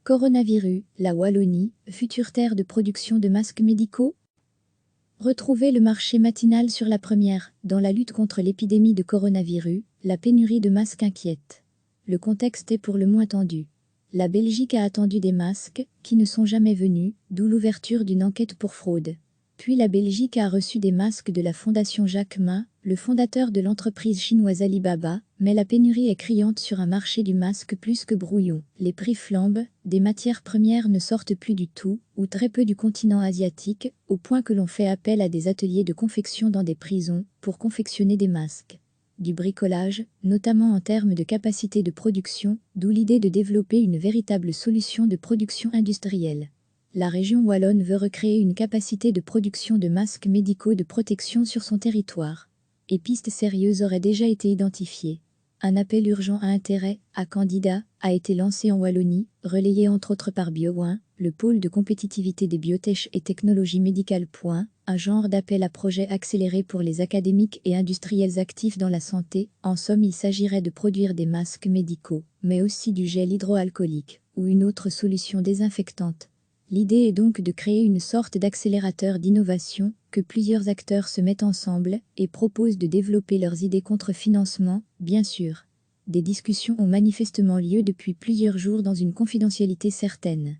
Coronavirus, la Wallonie, future terre de production de masques médicaux? Retrouvez le marché matinal sur la première. Dans la lutte contre l'épidémie de coronavirus, la pénurie de masques inquiète. Le contexte est pour le moins tendu. La Belgique a attendu des masques, qui ne sont jamais venus, d'où l'ouverture d'une enquête pour fraude. Puis la Belgique a reçu des masques de la Fondation Jack Ma, le fondateur de l'entreprise chinoise Alibaba, mais la pénurie est criante sur un marché du masque plus que brouillon. Les prix flambent, des matières premières ne sortent plus du tout, ou très peu du continent asiatique, au point que l'on fait appel à des ateliers de confection dans des prisons, pour confectionner des masques. Du bricolage, notamment en termes de capacité de production, d'où l'idée de développer une véritable solution de production industrielle. La région wallonne veut recréer une capacité de production de masques médicaux de protection sur son territoire. Et pistes sérieuses auraient déjà été identifiées. Un appel urgent à intérêt, à candidats, a été lancé en Wallonie, relayé entre autres par BioOne, le pôle de compétitivité des biotech et technologies médicales. Un genre d'appel à projet accéléré pour les académiques et industriels actifs dans la santé. En somme, il s'agirait de produire des masques médicaux, mais aussi du gel hydroalcoolique, ou une autre solution désinfectante. L'idée est donc de créer une sorte d'accélérateur d'innovation, que plusieurs acteurs se mettent ensemble et proposent de développer leurs idées contre financement, bien sûr. Des discussions ont manifestement lieu depuis plusieurs jours dans une confidentialité certaine.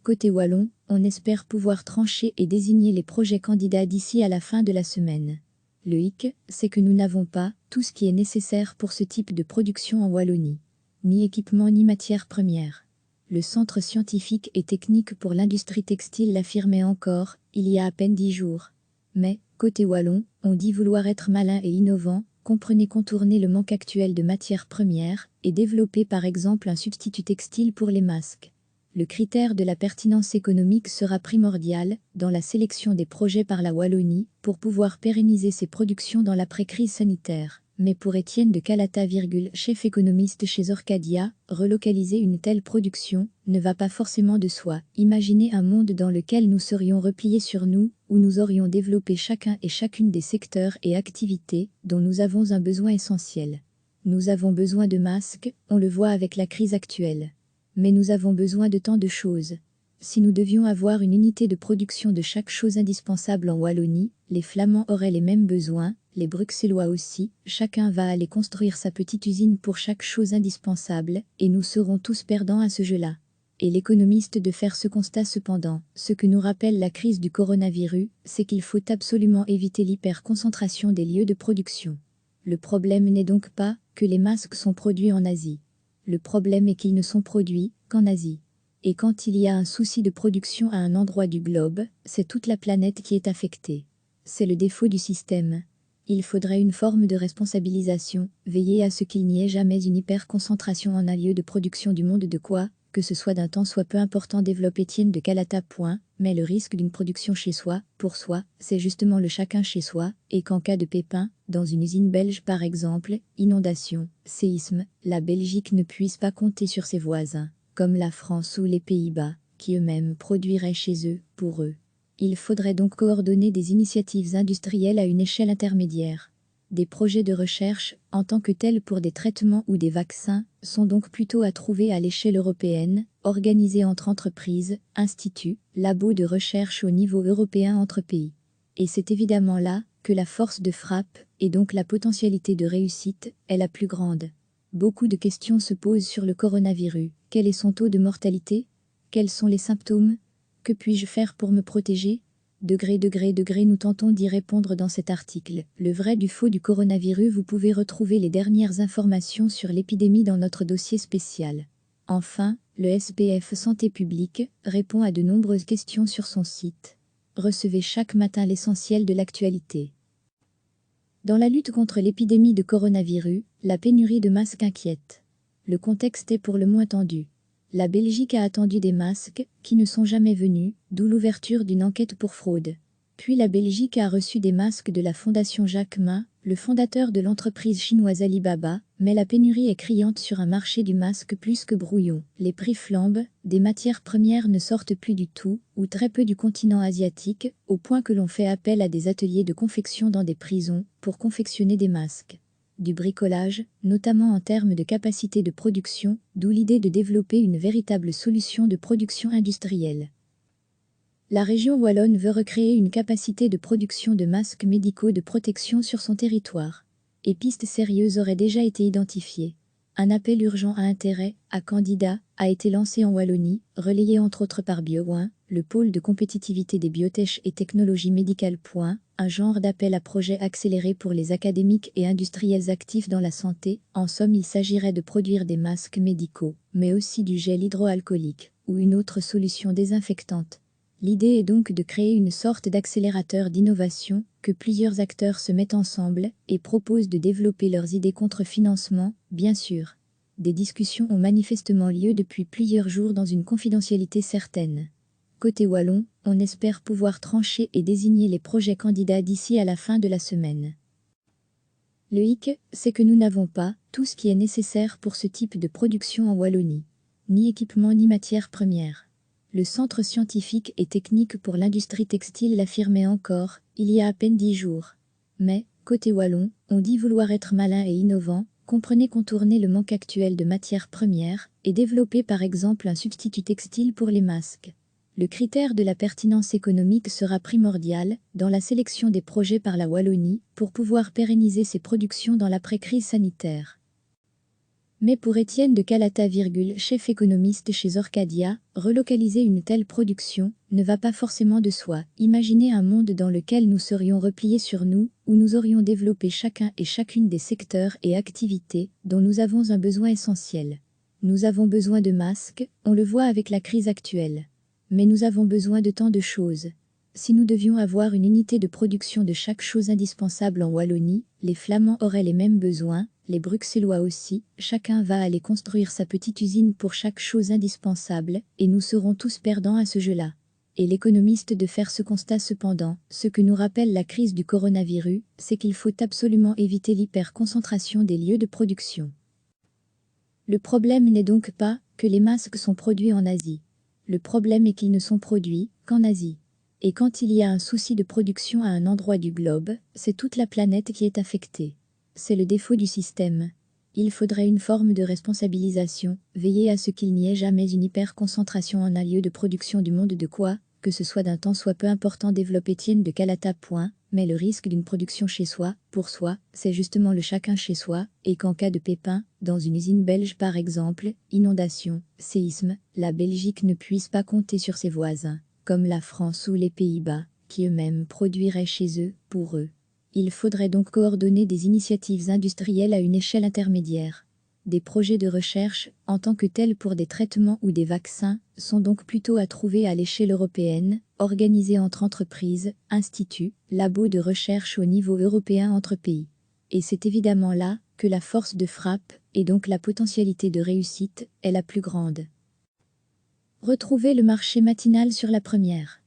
Côté wallon, on espère pouvoir trancher et désigner les projets candidats d'ici à la fin de la semaine. Le hic, c'est que nous n'avons pas tout ce qui est nécessaire pour ce type de production en Wallonie. Ni équipement ni matières premières. Le Centre scientifique et technique pour l'industrie textile l'affirmait encore, il y a à peine 10 jours. Mais, côté wallon, on dit vouloir être malin et innovant, comprenez contourner le manque actuel de matières premières, et développer par exemple un substitut textile pour les masques. Le critère de la pertinence économique sera primordial, dans la sélection des projets par la Wallonie, pour pouvoir pérenniser ses productions dans l'après-crise sanitaire. Mais pour Étienne de Calata, chef économiste chez Orcadia, relocaliser une telle production ne va pas forcément de soi. Imaginez un monde dans lequel nous serions repliés sur nous, où nous aurions développé chacun et chacune des secteurs et activités dont nous avons un besoin essentiel. Nous avons besoin de masques, on le voit avec la crise actuelle. Mais nous avons besoin de tant de choses. Si nous devions avoir une unité de production de chaque chose indispensable en Wallonie, les Flamands auraient les mêmes besoins, les Bruxellois aussi, chacun va aller construire sa petite usine pour chaque chose indispensable, et nous serons tous perdants à ce jeu-là. Et l'économiste de faire ce constat cependant, ce que nous rappelle la crise du coronavirus, c'est qu'il faut absolument éviter l'hyperconcentration des lieux de production. Le problème n'est donc pas que les masques sont produits en Asie. Le problème est qu'ils ne sont produits qu'en Asie. Et quand il y a un souci de production à un endroit du globe, c'est toute la planète qui est affectée. C'est le défaut du système. Il faudrait une forme de responsabilisation, veiller à ce qu'il n'y ait jamais une hyperconcentration en un lieu de production du monde de quoi, que ce soit d'un temps soit peu important développe Étienne de Calata. Mais le risque d'une production chez soi, pour soi, c'est justement le chacun chez soi, et qu'en cas de pépin, dans une usine belge par exemple, inondation, séisme, la Belgique ne puisse pas compter sur ses voisins, comme la France ou les Pays-Bas, qui eux-mêmes produiraient chez eux, pour eux. Il faudrait donc coordonner des initiatives industrielles à une échelle intermédiaire. Des projets de recherche, en tant que tels pour des traitements ou des vaccins, sont donc plutôt à trouver à l'échelle européenne, organisés entre entreprises, instituts, labos de recherche au niveau européen entre pays. Et c'est évidemment là que la force de frappe, et donc la potentialité de réussite, est la plus grande. Beaucoup de questions se posent sur le coronavirus. Quel est son taux de mortalité? Quels sont les symptômes? Que puis-je faire pour me protéger? Degré, nous tentons d'y répondre dans cet article. Le vrai du faux du coronavirus. Vous pouvez retrouver les dernières informations sur l'épidémie dans notre dossier spécial. Enfin, le SPF Santé publique répond à de nombreuses questions sur son site. Recevez chaque matin l'essentiel de l'actualité. Dans la lutte contre l'épidémie de coronavirus, la pénurie de masques inquiète. Le contexte est pour le moins tendu. La Belgique a attendu des masques, qui ne sont jamais venus, d'où l'ouverture d'une enquête pour fraude. Puis la Belgique a reçu des masques de la Fondation Jack Ma, le fondateur de l'entreprise chinoise Alibaba, mais la pénurie est criante sur un marché du masque plus que brouillon. Les prix flambent, des matières premières ne sortent plus du tout, ou très peu du continent asiatique, au point que l'on fait appel à des ateliers de confection dans des prisons, pour confectionner des masques. du bricolage, notamment en termes de capacité de production, d'où l'idée de développer une véritable solution de production industrielle. La région wallonne veut recréer une capacité de production de masques médicaux de protection sur son territoire. Et pistes sérieuses auraient déjà été identifiées. Un appel urgent à intérêt, à candidats, a été lancé en Wallonie, relayé entre autres par BioOne, le pôle de compétitivité des biotech et technologies médicales. Un genre d'appel à projet accéléré pour les académiques et industriels actifs dans la santé. En somme, il s'agirait de produire des masques médicaux, mais aussi du gel hydroalcoolique, ou une autre solution désinfectante. L'idée est donc de créer une sorte d'accélérateur d'innovation, que plusieurs acteurs se mettent ensemble et proposent de développer leurs idées contre financement, bien sûr. Des discussions ont manifestement lieu depuis plusieurs jours dans une confidentialité certaine. Côté wallon, on espère pouvoir trancher et désigner les projets candidats d'ici à la fin de la semaine. Le hic, c'est que nous n'avons pas tout ce qui est nécessaire pour ce type de production en Wallonie. Ni équipement ni matières premières. Le Centre scientifique et technique pour l'industrie textile l'affirmait encore, il y a à peine 10 jours. Mais, côté wallon, on dit vouloir être malin et innovant, comprenez contourner le manque actuel de matières premières, et développer par exemple un substitut textile pour les masques. Le critère de la pertinence économique sera primordial dans la sélection des projets par la Wallonie pour pouvoir pérenniser ses productions dans l'après-crise sanitaire. Mais pour Étienne de Calata, chef économiste chez Orcadia, relocaliser une telle production ne va pas forcément de soi. Imaginez un monde dans lequel nous serions repliés sur nous, où nous aurions développé chacun et chacune des secteurs et activités dont nous avons un besoin essentiel. Nous avons besoin de masques, on le voit avec la crise actuelle. Mais nous avons besoin de tant de choses. Si nous devions avoir une unité de production de chaque chose indispensable en Wallonie, les Flamands auraient les mêmes besoins, les Bruxellois aussi, chacun va aller construire sa petite usine pour chaque chose indispensable, et nous serons tous perdants à ce jeu-là. Et l'économiste de faire ce constat cependant, ce que nous rappelle la crise du coronavirus, c'est qu'il faut absolument éviter l'hyperconcentration des lieux de production. Le problème n'est donc pas que les masques sont produits en Asie. Le problème est qu'ils ne sont produits qu'en Asie. Et quand il y a un souci de production à un endroit du globe, c'est toute la planète qui est affectée. C'est le défaut du système. Il faudrait une forme de responsabilisation, veiller à ce qu'il n'y ait jamais une hyperconcentration en un lieu de production du monde de quoi, que ce soit d'un temps soit peu important, développe Étienne de Calata. Mais le risque d'une production chez soi, pour soi, c'est justement le chacun chez soi, et qu'en cas de pépin, dans une usine belge par exemple, inondation, séisme, la Belgique ne puisse pas compter sur ses voisins, comme la France ou les Pays-Bas, qui eux-mêmes produiraient chez eux, pour eux. Il faudrait donc coordonner des initiatives industrielles à une échelle intermédiaire. Des projets de recherche, en tant que tels pour des traitements ou des vaccins, sont donc plutôt à trouver à l'échelle européenne, organisés entre entreprises, instituts, labos de recherche au niveau européen entre pays. Et c'est évidemment là que la force de frappe, et donc la potentialité de réussite, est la plus grande. Retrouvez le marché matinal sur la première.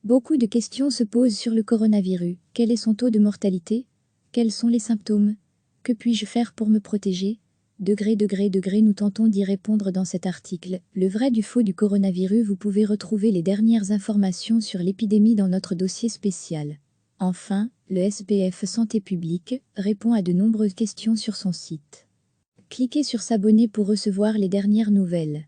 Beaucoup de questions se posent sur le coronavirus. Quel est son taux de mortalité? Quels sont les symptômes? Que puis-je faire pour me protéger? Degré, nous tentons d'y répondre dans cet article. Le vrai du faux du coronavirus, vous pouvez retrouver les dernières informations sur l'épidémie dans notre dossier spécial. Enfin, le SPF Santé publique répond à de nombreuses questions sur son site. Cliquez sur s'abonner pour recevoir les dernières nouvelles.